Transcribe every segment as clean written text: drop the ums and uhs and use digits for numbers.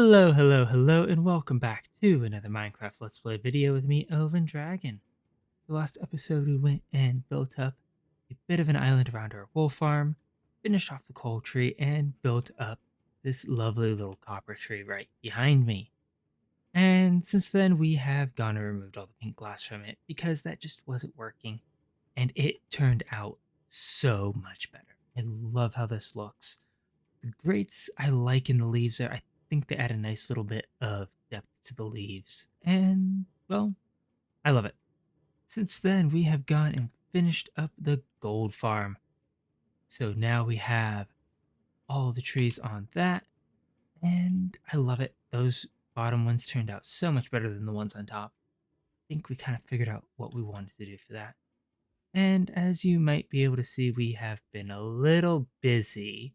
Hello, and welcome back to another Minecraft Let's Play video with me, Elven Dragon. The last episode we went and built up a bit of an island around our wool farm, finished off the coal tree, and built up this lovely little copper tree right behind me. And since then we have gone and removed all the pink glass from it because that just wasn't working, and it turned out so much better. I love how this looks. The grates I like in the leaves there. I think they add a nice little bit of depth to the leaves. And, well, I love it. Since then, we have gone and finished up the gold farm. So now we have all the trees on that. And I love it. Those bottom ones turned out so much better than the ones on top. I think we kind of figured out what we wanted to do for that. And as you might be able to see, we have been a little busy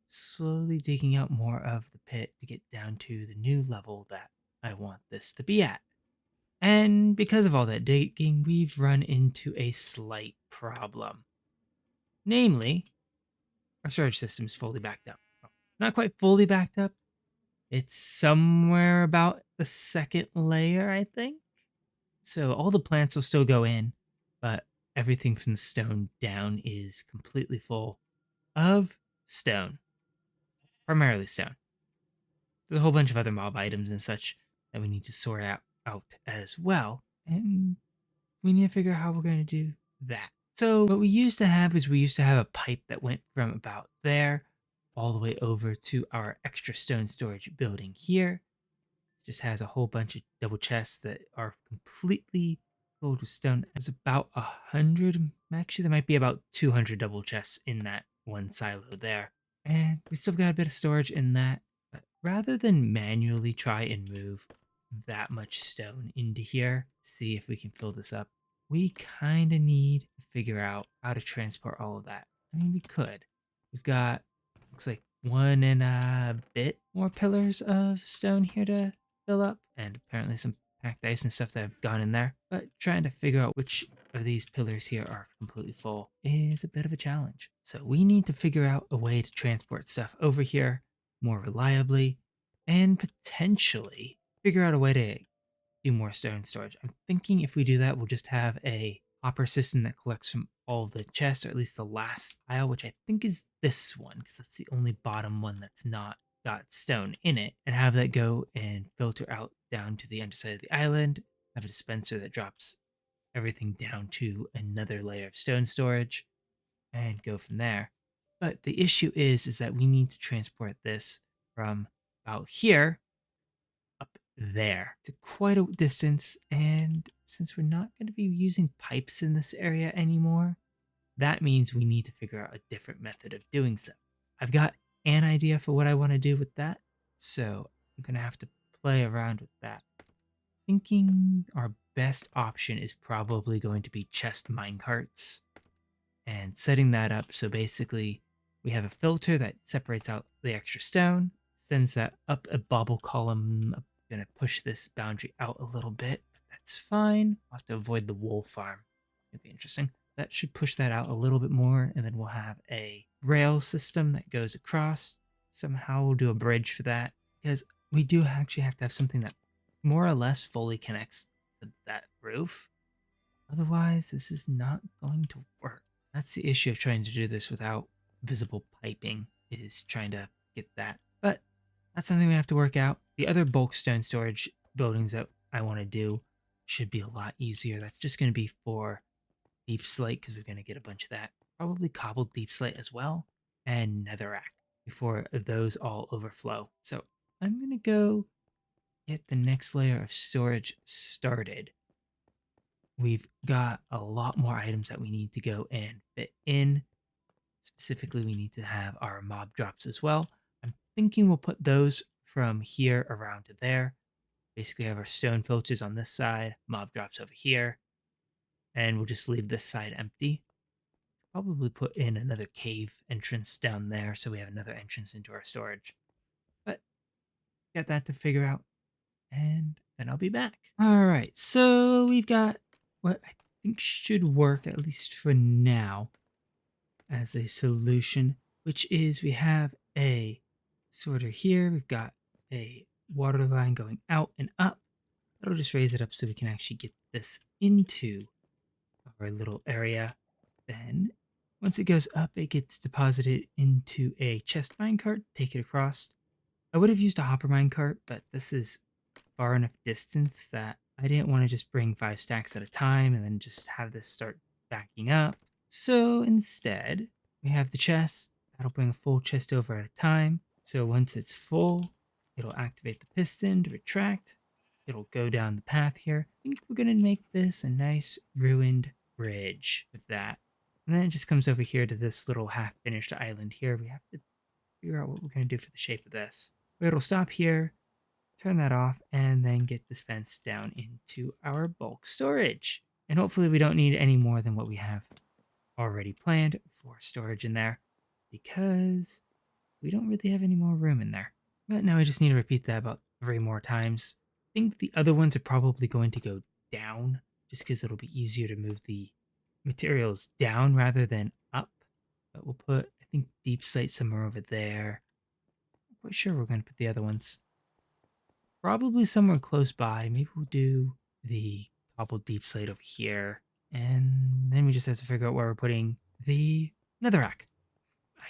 slowly digging out more of the pit to get down to the new level that I want this to be at. And because of all that digging, we've run into a slight problem. Namely, our storage system is fully backed up. Not quite fully backed up. It's somewhere about the second layer, I think. So all the plants will still go in, but everything from the stone down is completely full of stone. Primarily stone. There's a whole bunch of other mob items and such that we need to sort out as well, and we need to figure out how we're going to do that. So what we used to have is we used to have a pipe that went from about there all the way over to our extra stone storage building here. It just has a whole bunch of double chests that are completely filled with stone. There's about 100, actually there might be about 200 double chests in that one silo there. And we still got a bit of storage in that, but rather than manually try and move that much stone into here to see if we can fill this up, we kind of need to figure out how to transport all of that. I mean, we could. We've got, looks like 1 and a bit more pillars of stone here to fill up, and apparently some packed ice and stuff that have gone in there. But trying to figure out which of these pillars here are completely full is a bit of a challenge. So we need to figure out a way to transport stuff over here more reliably and potentially figure out a way to do more stone storage. I'm thinking if we do that, we'll just have a hopper system that collects from all of the chests, or at least the last pile, which I think is this one, because that's the only bottom one that's not got stone in it, and have that go and filter out down to the underside of the island, have a dispenser that drops everything down to another layer of stone storage, and go from there. But the issue is that we need to transport this from about here up there to quite a distance, and since we're not going to be using pipes in this area anymore, that means we need to figure out a different method of doing so. I've got an idea for what I want to do with that, so I'm going to have to play around with that. Thinking our best option is probably going to be chest minecarts, and setting that up so basically we have a filter that separates out the extra stone, sends that up a bobble column. I'm going to push this boundary out a little bit, but that's fine. I'll have to avoid the wool farm. It'll be interesting. That should push that out a little bit more, and then we'll have a rail system that goes across. Somehow we'll do a bridge for that, because we do actually have to have something that more or less fully connects to that roof. Otherwise, this is not going to work. That's the issue of trying to do this without visible piping, is trying to get that. But that's something we have to work out. The other bulk stone storage buildings that I want to do should be a lot easier. That's just going to be for deep slate, because we're going to get a bunch of that. Probably cobbled deep slate as well, and netherrack before those all overflow. So I'm going to go get the next layer of storage started. We've got a lot more items that we need to go and fit in. Specifically, we need to have our mob drops as well. I'm thinking we'll put those from here around to there. Basically have our stone filters on this side, mob drops over here, and we'll just leave this side empty. Probably put in another cave entrance down there so we have another entrance into our storage. But got that to figure out, and then I'll be back. All right, so we've got what I think should work, at least for now, as a solution, which is we have a sorter here. We've got a water line going out and up. That'll just raise it up so we can actually get this into our little area. Then, once it goes up, it gets deposited into a chest minecart, take it across. I would have used a hopper minecart, but this is far enough distance that I didn't want to just bring 5 stacks at a time and then just have this start backing up. So instead, we have the chest. That'll bring a full chest over at a time. So once it's full, it'll activate the piston to retract. It'll go down the path here. I think we're going to make this a nice ruined bridge with that. And then it just comes over here to this little half-finished island here. We have to figure out what we're going to do for the shape of this. But it'll stop here, turn that off, and then get this fence down into our bulk storage. And hopefully we don't need any more than what we have already planned for storage in there, because we don't really have any more room in there. But now I just need to repeat that about 3 more times. I think the other ones are probably going to go down, just because it'll be easier to move the materials down rather than up. But we'll put, I think, deep slate somewhere over there. I'm quite sure we're going to put the other ones probably somewhere close by. Maybe we'll do the cobbled deep slate over here. And then we just have to figure out where we're putting the netherrack.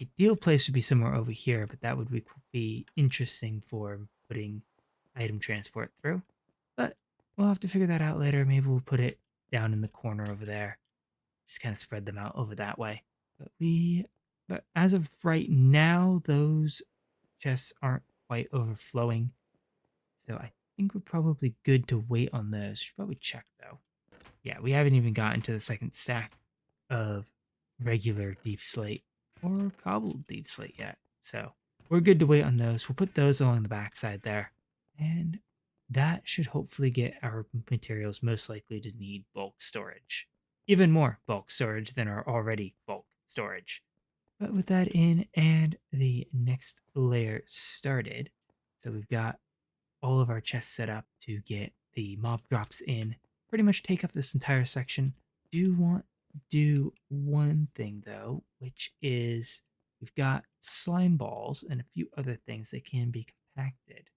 Ideal place would be somewhere over here, but that would be interesting for putting item transport through. But we'll have to figure that out later. Maybe we'll put it down in the corner over there. Just kind of spread them out over that way. But as of right now, those chests aren't quite overflowing. So I think we're probably good to wait on those. Should probably check though. Yeah, we haven't even gotten to the second stack of regular deep slate or cobbled deep slate yet. So we're good to wait on those. We'll put those along the backside there. And that should hopefully get our materials most likely to need bulk storage. Even more bulk storage than our already bulk storage. But with that in and the next layer started, so we've got all of our chests set up to get the mob drops in, pretty much take up this entire section. Do want to do one thing though, which is we've got slime balls and a few other things that can be compacted.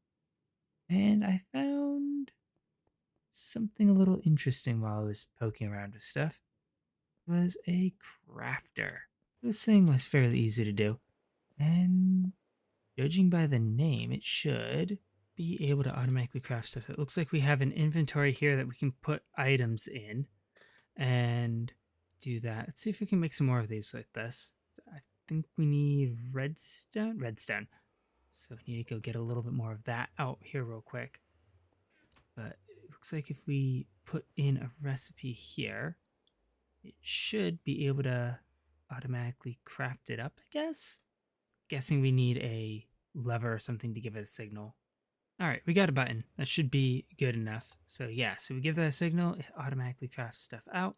And I found something a little interesting while I was poking around with stuff. It was a crafter. This thing was fairly easy to do, and judging by the name, it should be able to automatically craft stuff. It looks like we have an inventory here that we can put items in and do that. Let's see if we can make some more of these like this. I think we need redstone. So we need to go get a little bit more of that out here real quick. But it looks like if we put in a recipe here, it should be able to automatically craft it up, I guess. Guessing we need a lever or something to give it a signal. All right, we got a button. That should be good enough. So yeah, so we give that a signal, it automatically crafts stuff out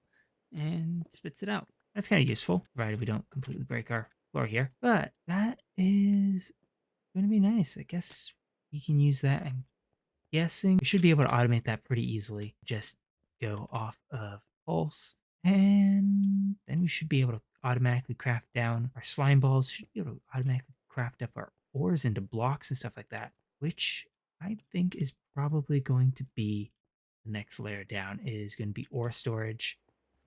and spits it out. That's kind of useful, provided we don't completely break our floor here. But that is going to be nice. I guess we can use that. I'm guessing we should be able to automate that pretty easily. Just go off of pulse, and then we should be able to automatically craft down our slime balls. Should be able to automatically craft up our ores into blocks and stuff like that, which I think is probably going to be the next layer down, is going to be ore storage.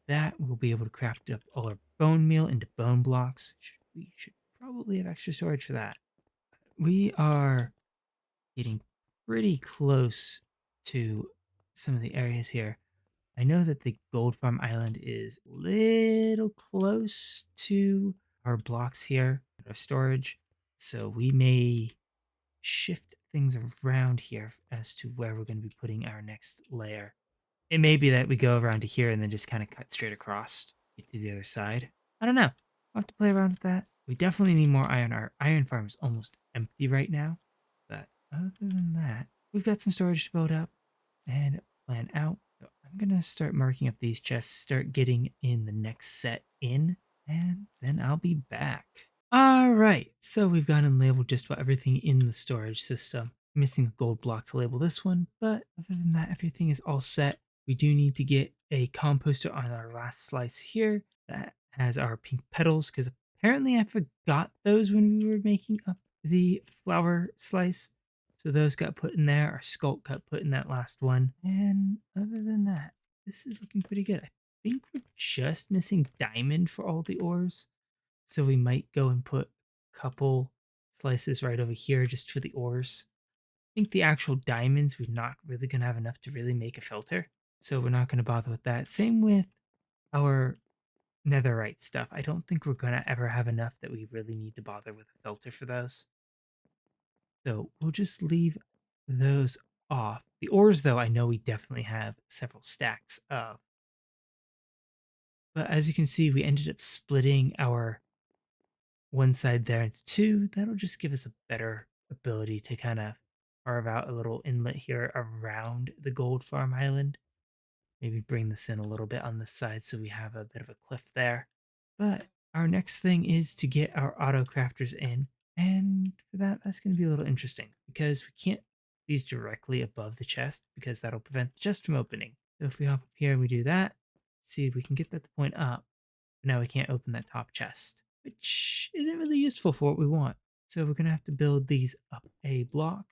That we'll be able to craft up all our bone meal into bone blocks. We should probably have extra storage for that. We are getting pretty close to some of the areas here. I know that the gold farm island is a little close to our blocks here, our storage. So we may shift things around here as to where we're going to be putting our next layer. It may be that we go around to here and then just kind of cut straight across, get to the other side. I don't know. I'll have to play around with that. We definitely need more iron. Our iron farm is almost empty right now. But other than that, we've got some storage to build up and plan out. So I'm going to start marking up these chests, start getting in the next set in, and then I'll be back. All right, so we've gone and labeled just about everything in the storage system. Missing a gold block to label this one, but other than that, everything is all set. We do need to get a composter on our last slice here that has our pink petals, because apparently I forgot those when we were making up the flower slice. So those got put in there. Our sculpt got put in that last one. And other than that, this is looking pretty good. I think we're just missing diamond for all the ores. So we might go and put a couple slices right over here just for the ores. I think the actual diamonds, we're not really going to have enough to really make a filter. So we're not going to bother with that. Same with our netherite stuff. I don't think we're going to ever have enough that we really need to bother with a filter for those. So we'll just leave those off. The ores, though, I know we definitely have several stacks of. But as you can see, we ended up splitting our one side there into two. That'll just give us a better ability to kind of carve out a little inlet here around the gold farm island. Maybe bring this in a little bit on this side so we have a bit of a cliff there. But our next thing is to get our auto crafters in. And for that, that's going to be a little interesting because we can't these directly above the chest because that'll prevent the chest from opening. So if we hop up here and we do that, see if we can get that to point up. But now we can't open that top chest, which isn't really useful for what we want. So we're going to have to build these up a block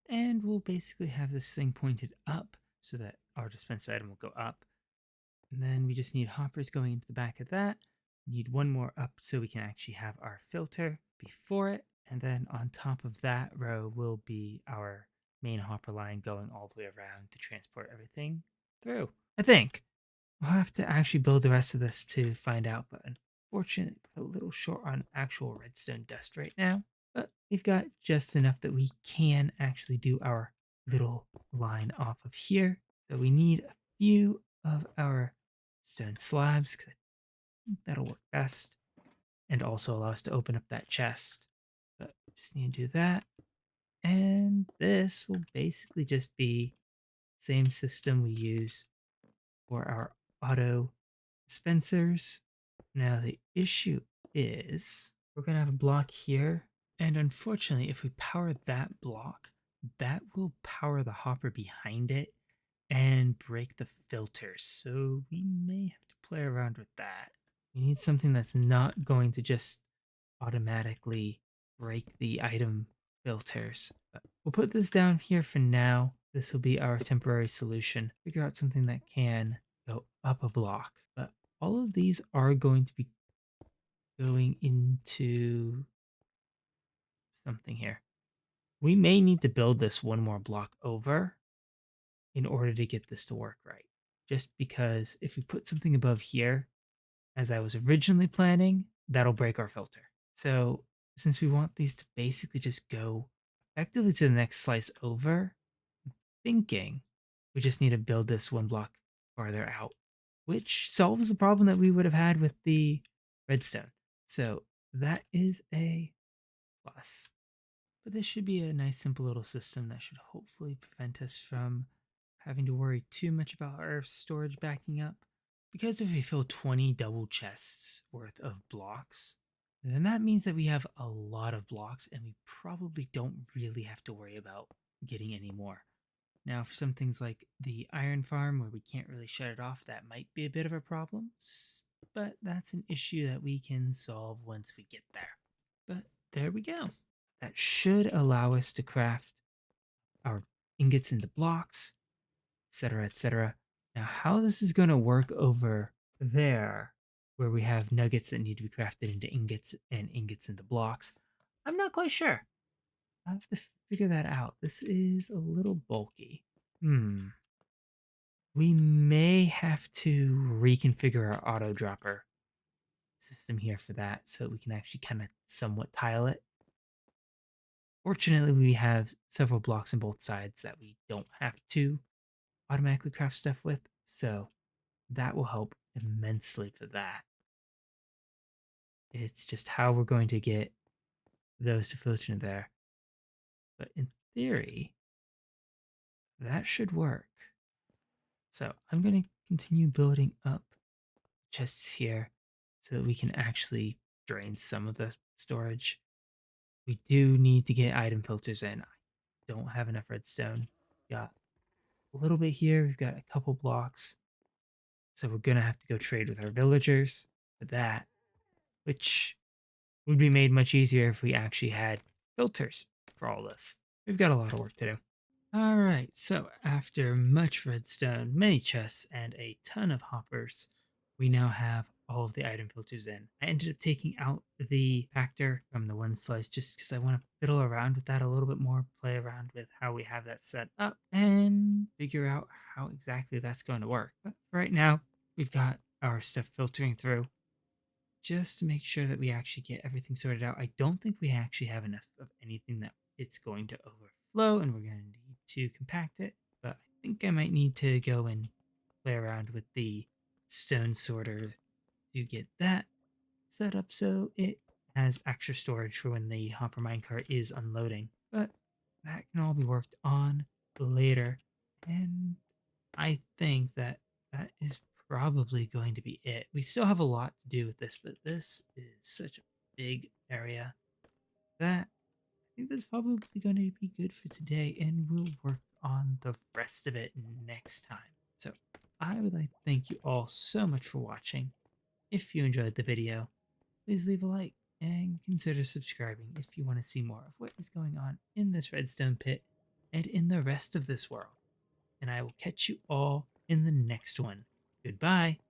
and we'll basically have this thing pointed up so that our dispense item will go up. And then we just need hoppers going into the back of that. We need one more up so we can actually have our filter before it. And then on top of that row will be our main hopper line going all the way around to transport everything through. I think we'll have to actually build the rest of this to find out, but unfortunately, a little short on actual redstone dust right now. But we've got just enough that we can actually do our little line off of here. So we need a few of our stone slabs because I think that'll work best and also allow us to open up that chest. But we just need to do that. And this will basically just be the same system we use for our auto dispensers. Now the issue is we're going to have a block here. And unfortunately, if we power that block, that will power the hopper behind it and break the filters. So we may have to play around with that. We need something that's not going to just automatically break the item filters. But we'll put this down here for now. This will be our temporary solution. Figure out something that can go up a block. But all of these are going to be going into something here. We may need to build this one more block over in order to get this to work right. Just because if we put something above here, as I was originally planning, that'll break our filter. So since we want these to basically just go effectively to the next slice over, I'm thinking we just need to build this one block farther out, which solves the problem that we would have had with the redstone. So that is a plus. But this should be a nice simple little system that should hopefully prevent us from having to worry too much about our storage backing up. Because if we fill 20 double chests worth of blocks, then that means that we have a lot of blocks and we probably don't really have to worry about getting any more. Now, for some things like the iron farm where we can't really shut it off, that might be a bit of a problem, but that's an issue that we can solve once we get there. But there we go. That should allow us to craft our ingots into blocks, etc., etc. Now, how this is going to work over there, where we have nuggets that need to be crafted into ingots and ingots into blocks, I'm not quite sure. I have to figure that out. This is a little bulky. We may have to reconfigure our auto dropper system here for that so we can actually kind of somewhat tile it. Fortunately, we have several blocks on both sides that we don't have to automatically craft stuff with, so that will help immensely for that. It's just how we're going to get those to filter in there. But in theory, that should work. So I'm going to continue building up chests here so that we can actually drain some of the storage. We do need to get item filters in. I don't have enough redstone. Got a little bit here. We've got a couple blocks. So we're going to have to go trade with our villagers for that, which would be made much easier if we actually had filters for all this. we've got a lot of work to do. All right, so after much redstone, many chests, and a ton of hoppers, we now have all of the item filters in. I ended up taking out the factor from the one slice just because I want to fiddle around with that a little bit more, play around with how we have that set up, and figure out how exactly that's going to work. But for right now, we've got our stuff filtering through just to make sure that we actually get everything sorted out. I don't think we actually have enough of anything that it's going to overflow, and we're going to need to compact it. But I think I might need to go and play around with the stone sorter to get that set up so it has extra storage for when the hopper minecart is unloading. But that can all be worked on later. And I think that that is probably going to be it. We still have a lot to do with this, but this is such a big area that I think that's probably going to be good for today, and we'll work on the rest of it next time. So I would like to thank you all so much for watching. If you enjoyed the video, please leave a like and consider subscribing if you want to see more of what is going on in this redstone pit and in the rest of this world. And I will catch you all in the next one. Goodbye.